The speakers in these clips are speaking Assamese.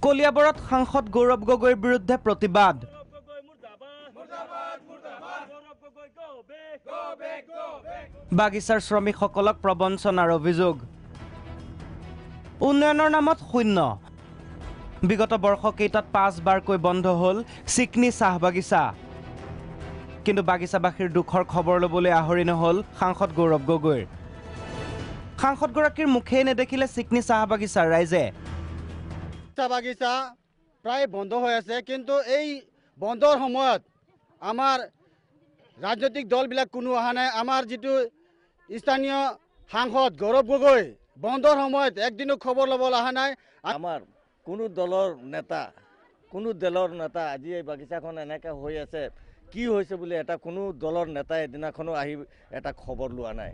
কলিয়াবৰত সাংসদ গৌৰৱ গগৈৰ বিৰুদ্ধে প্ৰতিবাদ। বাগিচাৰ শ্ৰমিকসকলক প্ৰবঞ্চনাৰ অভিযোগ। উন্নয়নৰ নামত শূন্য। বিগত বৰ্ষকেইটাত 5 বাৰকৈ বন্ধ হ'ল চিকনি চাহ বাগিচা। কিন্তু বাগিচাবাসীৰ দুখৰ খবৰ ল'বলৈ আহৰি নহ'ল সাংসদ গৌৰৱ গগৈৰ। সাংসদগৰাকীৰ মুখেই নেদেখিলে চিকনি চাহ বাগিচাৰ ৰাইজে। চাহ বাগিচা প্ৰায় বন্ধ হৈ আছে, কিন্তু এই বন্ধৰ সময়ত আমাৰ ৰাজনৈতিক দলবিলাক কোনো অহা নাই। আমাৰ যিটো স্থানীয় সাংসদ গৌৰৱ গগৈ বন্ধৰ সময়ত একদিনো খবৰ ল'বলৈ অহা নাই। আমাৰ কোনো দলৰ নেতা আজি এই বাগিচাখন এনেকৈ হৈ আছে, কি হৈছে বুলি কোনো দলৰ নেতাই এদিনাখনো আহি এটা খবৰ লোৱা নাই।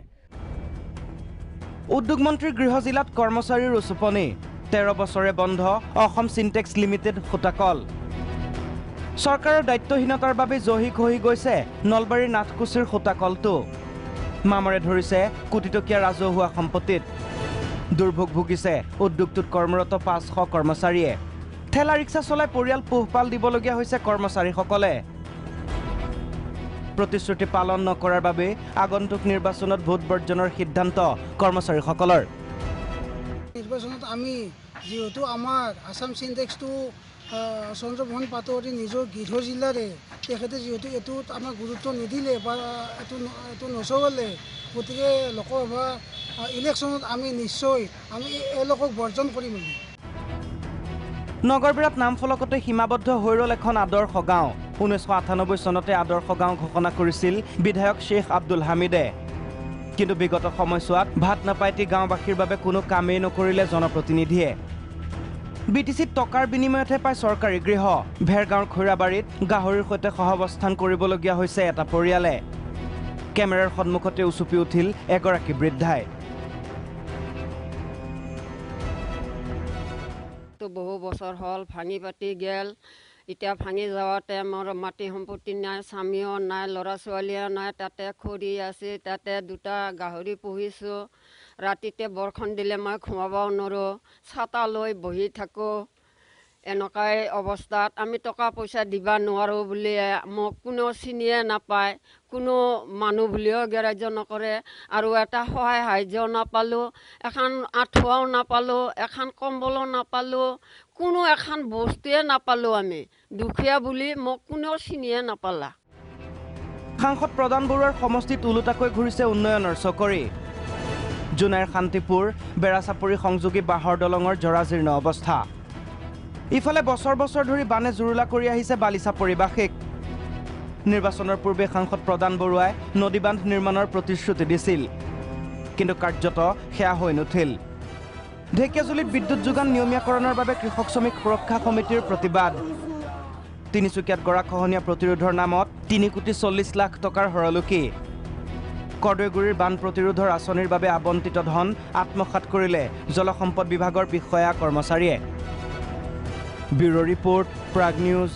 উদ্যোগ মন্ত্ৰীৰ গৃহ জিলাত কৰ্মচাৰীৰ উচুপনি। 13 বছৰে বন্ধ অসম চিনটেক্স লিমিটেড সূতাকল। চৰকাৰৰ দায়িত্বহীনতাৰ বাবে জহি খহি গৈছে নলবাৰীৰ নাথকুছিৰ সূতাকলটো। মামৰে ধৰিছে কোটিটকীয়া ৰাজহুৱা সম্পত্তিত। দুৰ্ভোগ ভুগিছে উদ্যোগটোত কৰ্মৰত 500 কৰ্মচাৰীয়ে। ঠেলা ৰিক্সা চলাই পৰিয়াল পোহপাল দিবলগীয়া হৈছে কৰ্মচাৰীসকলে। প্ৰতিশ্ৰুতি পালন নকৰাৰ বাবে আগন্তুক নিৰ্বাচনত ভোট বৰ্জনৰ সিদ্ধান্ত কৰ্মচাৰীসকলৰ। নিৰ্বাচনত আমি যিহেতু আমাৰ আসাম চিনটেক্সটো চন্দ্ৰমোহন পাটোৱাৰী নিজৰ গৃহ জিলাৰে, তেখেতে যিহেতু এইটোত আমাক গুৰুত্ব নিদিলে বা এইটো নচলালে, গতিকে লোকসভা ইলেকশ্যনত আমি নিশ্চয় এওঁলোকক বৰ্জন কৰিম। নগৰবিৰাট নামফলকতে সীমাবদ্ধ হৈ ৰ'ল এখন আদৰ্শ গাঁও। 1998 চনতে আদৰ্শ গাঁও ঘোষণা কৰিছিল বিধায়ক শ্বেখ আব্দুল হামিদে। কিন্তু বিগত সময়ছোৱাত ভাত নাপাইতি গাঁওবাসীৰ বাবে কোনো কামেই নকৰিলে জনপ্ৰতিনিধিয়ে। BTCত টকাৰ বিনিময়তহে পায় চৰকাৰী গৃহ। ভেৰগাঁৱৰ খৈৰাবাৰীত গাহৰিৰ সৈতে সহাৱস্থান কৰিবলগীয়া হৈছে এটা পৰিয়ালে। কেমেৰাৰ সন্মুখতে উচুপি উঠিল এগৰাকী বৃদ্ধাই। বহু বছৰ হ'ল ভাঙি পাতি গেল। এতিয়া ভাঙি যাওঁতে মোৰ মাটি সম্পত্তি নাই, স্বামীও নাই, ল'ৰা ছোৱালীও নাই। তাতে খৰি আছে, তাতে 2টা গাহৰি পুহিছোঁ। ৰাতিতে বৰষুণ দিলে মই ঘুমাবও নোৱাৰোঁ, ছাতা লৈ বহি থাকোঁ। এনেকুৱাই অৱস্থাত আমি টকা পইচা দিব নোৱাৰোঁ বুলি মোক কোনেও চিনিয়ে নাপায়, কোনো মানুহ বুলিও গ্ৰাহ্য নকৰে। আৰু এটা সহায় সাহাৰ্য নাপালোঁ, এখন আঁঠুৱাও নাপালোঁ, এখন কম্বলো নাপালোঁ, কোনো এখন বস্তুৱে নাপালোঁ। আমি দুখীয়া বুলি মোক কোনেও চিনিয়ে নাপালা। সাংসদ প্ৰদান বৰুৱাৰ সমষ্টিত ওলোটাকৈ ঘূৰিছে উন্নয়নৰ চকৰি। জোনাইৰ শান্তিপুৰ বেৰাচাপৰি সংযোগী বাঁহৰ দলঙৰ জৰাজীৰ্ণ অৱস্থা। ইফালে বছৰ বছৰ ধৰি বানে জুৰুলা কৰি আহিছে বালিচাপৰিবাসীক। নিৰ্বাচনৰ পূৰ্বে সাংসদ প্ৰদান বৰুৱাই নদীবান্ধ নিৰ্মাণৰ প্ৰতিশ্ৰুতি দিছিল, কিন্তু কাৰ্যত সেয়া হৈ নুঠিল। ঢেকীয়াজুলিত বিদ্যুৎ যোগান নিয়মীয়াকৰণৰ বাবে কৃষক শ্ৰমিক সুৰক্ষা সমিতিৰ প্ৰতিবাদ। তিনিচুকীয়াত গৰাখহনীয়া প্ৰতিৰোধৰ নামত 3,40,00,000 টকাৰ হৰলুকি। কৰ্দৈগুৰিৰ বান প্ৰতিৰোধৰ আঁচনিৰ বাবে আবণ্টিত ধন আত্মসাৎ কৰিলে জলসম্পদ বিভাগৰ বিষয়া কৰ্মচাৰীয়ে। Bureau report, Prag news.